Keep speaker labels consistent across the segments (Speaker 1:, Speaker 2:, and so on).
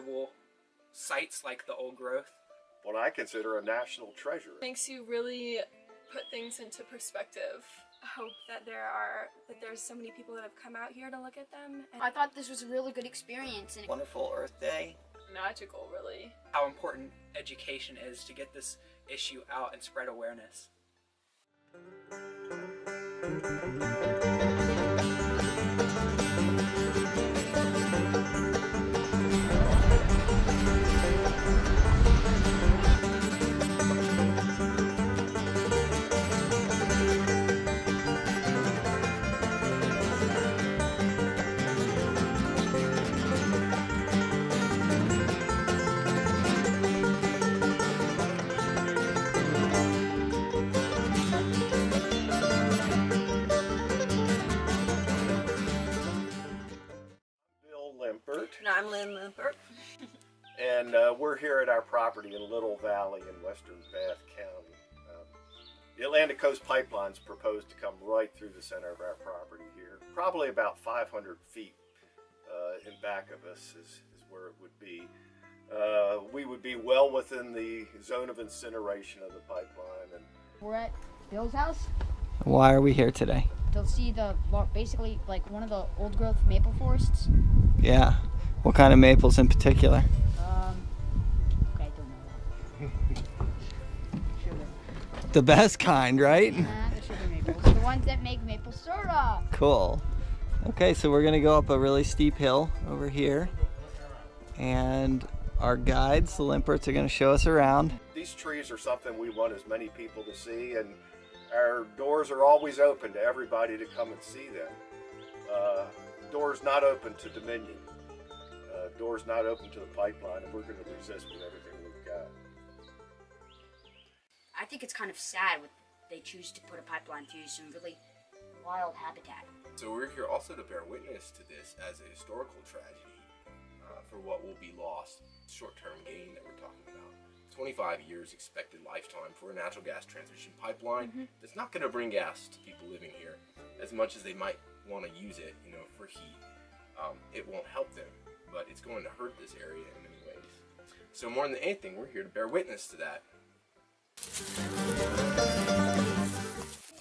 Speaker 1: considerable sites like the old growth.
Speaker 2: What I consider a national treasure.
Speaker 3: Makes you really put things into perspective.
Speaker 4: I hope that there's so many people that have come out here to look at them. And
Speaker 5: I thought this was a really good experience. And
Speaker 6: Wonderful Earth Day.
Speaker 3: Magical, really.
Speaker 1: How important education is to get this issue out and spread awareness.
Speaker 6: And I'm Lynn Limpert.
Speaker 2: And we're here at our property in Little Valley in western Bath County. The Atlantic Coast Pipeline's proposed to come right through the center of our property here. Probably about 500 feet in back of us is where it would be. We would be well within the zone of incineration of the pipeline. And
Speaker 5: we're at Bill's house.
Speaker 6: Why are we here today?
Speaker 5: To see basically like one of the old growth maple forests.
Speaker 6: Yeah. What kind of maples in particular?
Speaker 5: I don't know. Sugar.
Speaker 6: The best kind, right?
Speaker 5: The sugar maples. The ones that make maple syrup.
Speaker 6: Cool. Okay, so we're gonna go up a really steep hill over here, and our guides, the Limperts, are gonna show us around.
Speaker 2: these trees are something we want as many people to see, and our doors are always open to everybody to come and see them. Doors not open to Dominion. Doors not open to the pipeline, and we're going to resist with everything we've got.
Speaker 5: I think it's kind of sad when they choose to put a pipeline through some really wild habitat.
Speaker 7: So we're here also to bear witness to this as a historical tragedy for what will be lost, short-term gain that we're talking about. 25 years expected lifetime for a natural gas transmission pipeline that's not going to bring gas to people living here as much as they might want to use it, you know, for heat. It won't help them, but it's going to hurt this area in many ways. So more than anything, we're here to bear witness to that.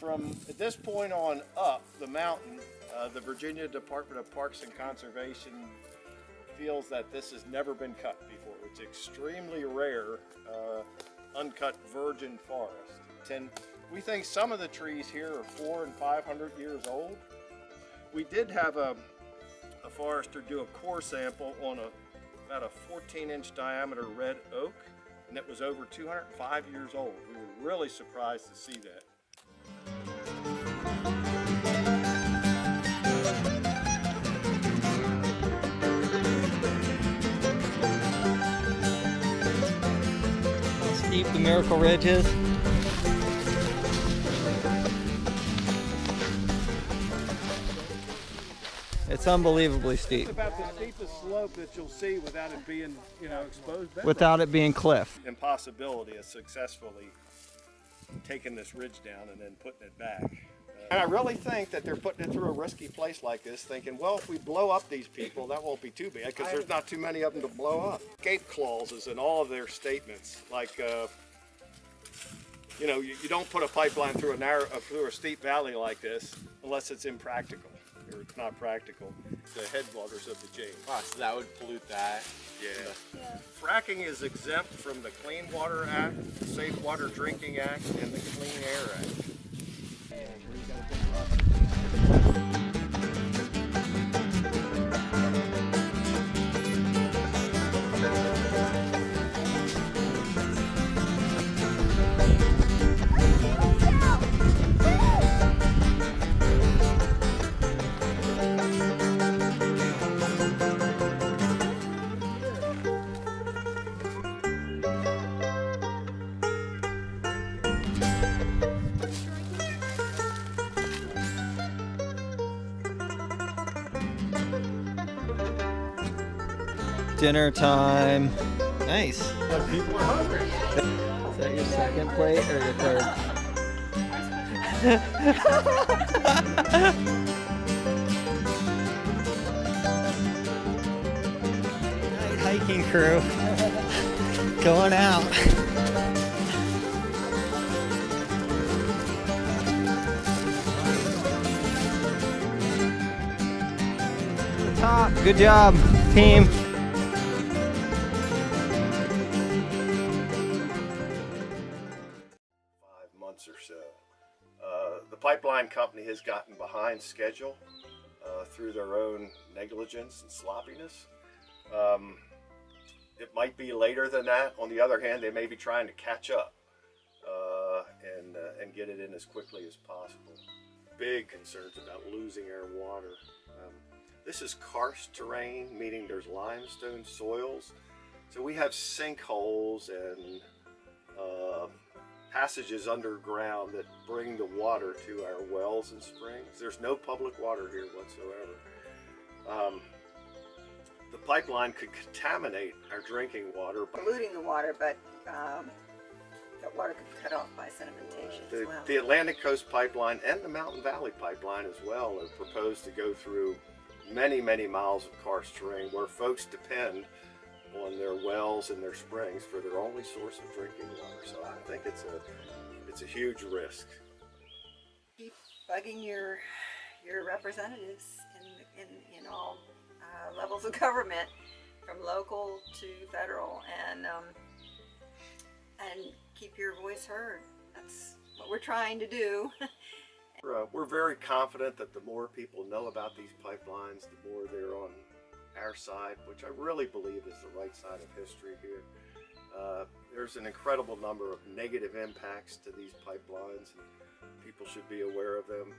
Speaker 2: From this point on up the mountain, the Virginia Department of Parks and Conservation feels that this has never been cut before. It's extremely rare, uncut virgin forest. And we think some of the trees here are 400 and 500 years old. We did have a forester do a core sample on about a 14-inch diameter red oak, and it was over 205 years old. We were really surprised to see that.
Speaker 6: How steep the Miracle Ridge is. It's unbelievably steep.
Speaker 2: It's about the steepest slope that you'll see without it being, you know, exposed.
Speaker 6: Without it being cliff.
Speaker 2: Impossibility of successfully taking this ridge down and then putting it back. And I really think that they're putting it through a risky place like this, thinking, well, if we blow up these people, that won't be too bad, because there's not too many of them to blow up. Escape clauses in all of their statements, like, you know, you don't put a pipeline through a steep valley like this unless it's impractical. Or it's not practical. The headwaters of the James.
Speaker 7: Wow, so that would pollute that.
Speaker 2: Yeah. Fracking is exempt from the Clean Water Act, the Safe Water Drinking Act, and the Clean Air Act.
Speaker 6: Dinner time. Nice. People are hungry. Is that your second plate or your third? hiking crew going out. Top. Good job, team.
Speaker 2: 5 months or so. The pipeline company has gotten behind schedule through their own negligence and sloppiness. It might be later than that. On the other hand, they may be trying to catch up and get it in as quickly as possible. Big concerns about losing our water. This is karst terrain, meaning there's limestone soils. So we have sinkholes and passages underground that bring the water to our wells and springs. There's no public water here whatsoever. The pipeline could contaminate our drinking water.
Speaker 8: Polluting the water, but that water could be cut off by sedimentation as well.
Speaker 2: The Atlantic Coast Pipeline and the Mountain Valley Pipeline as well are proposed to go through many, many miles of karst terrain where folks depend on their wells and their springs for their only source of drinking water. So I think it's a huge risk.
Speaker 8: Keep bugging your representatives in all levels of government, from local to federal, and keep your voice heard. That's what we're trying to do.
Speaker 2: We're very confident that the more people know about these pipelines, the more they're on our side, which I really believe is the right side of history here. There's an incredible number of negative impacts to these pipelines, and people should be aware of them.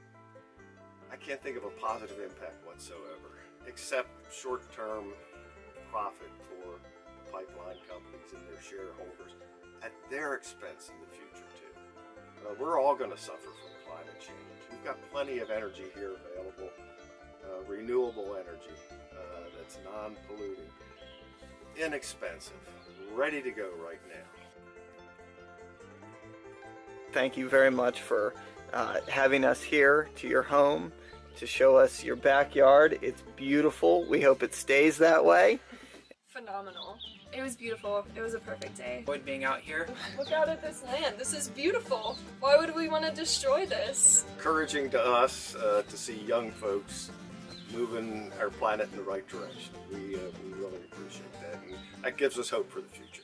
Speaker 2: I can't think of a positive impact whatsoever, except short-term profit for pipeline companies and their shareholders at their expense in the future too. We're all going to suffer from climate change. We've got plenty of energy here available, renewable energy that's non-polluting, inexpensive, ready to go right now.
Speaker 6: Thank you very much for having us here to your home to show us your backyard. It's beautiful. We hope it stays that way.
Speaker 3: Phenomenal.
Speaker 4: It was beautiful. It was a perfect day.
Speaker 1: Enjoyed being out here.
Speaker 3: Look out at this land. This is beautiful. Why would we want to destroy this?
Speaker 2: Encouraging to us to see young folks moving our planet in the right direction. We really appreciate that, and that gives us hope for the future.